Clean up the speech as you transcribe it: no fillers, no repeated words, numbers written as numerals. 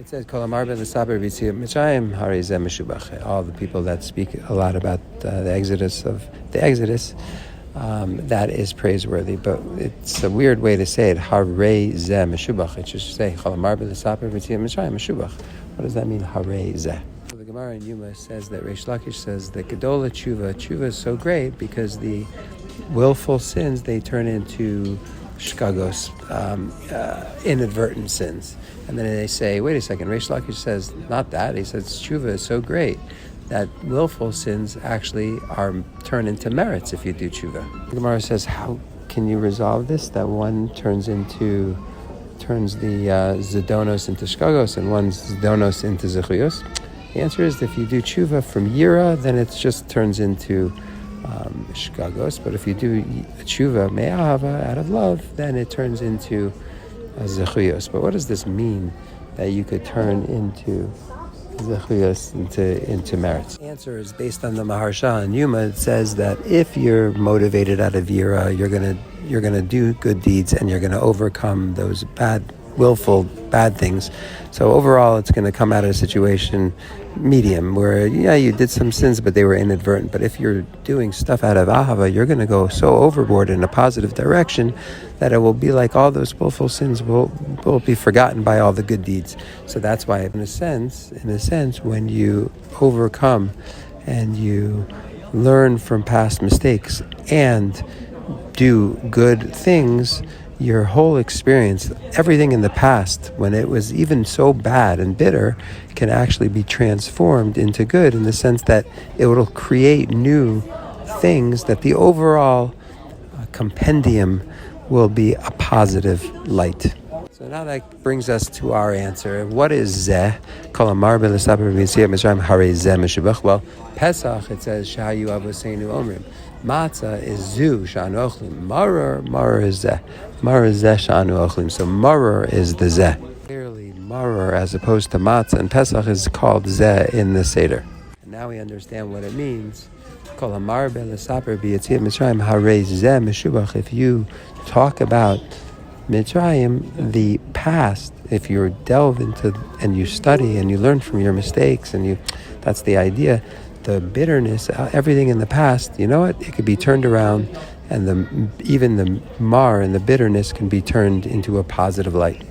It says, all the people that speak a lot about the Exodus, that is praiseworthy. But it's a weird way to say it. Harei zeh meshubach. It should say, what does that mean, harei zeh? So the Gemara in Yuma says that Reish Lakish says that Gedola Tshuva is so great because the willful sins, they turn into shkagos, inadvertent sins. And then they say, wait a second, Reish Lakish says, not that. He says, tshuva is so great that willful sins actually are turned into merits if you do tshuva. The Gemara says, how can you resolve this? That one turns the zidonos into shkagos and one zidonos into zechuyos. The answer is, if you do tshuva from yira, then it just turns into shkagos. But if you do tshuva me'ahava, out of love, then it turns into zechuyos. But what does this mean, that you could turn into zechuyos into merits? The answer is based on the Maharsha and Yuma. It says that if you're motivated out of yira, you're gonna do good deeds and you're gonna overcome those willful bad things. So overall, it's going to come out of a situation medium where, you did some sins, but they were inadvertent. But if you're doing stuff out of ahava, you're going to go so overboard in a positive direction that it will be like all those willful sins will be forgotten by all the good deeds. So that's why, in a sense, when you overcome and you learn from past mistakes and do good things, your whole experience, everything in the past, when it was even so bad and bitter, can actually be transformed into good, in the sense that it will create new things, that the overall compendium will be a positive light. So now that brings us to our answer. What is zeh? Well, Pesach, it says, Shahayu Avoseinu Omrim. Matzah is zu sha'anu ochlim. Maror is zeh. Maror is zeh sha'anu ochlim. So maror is the zeh. Clearly maror as opposed to matzah, and Pesach is called zeh in the Seder. And now we understand what it means. If you talk about Mitzrayim, the past, if you delve into and you study and you learn from your mistakes, and that's the idea. The bitterness, everything in the past, you know what? It could be turned around, and even the mar and the bitterness can be turned into a positive light.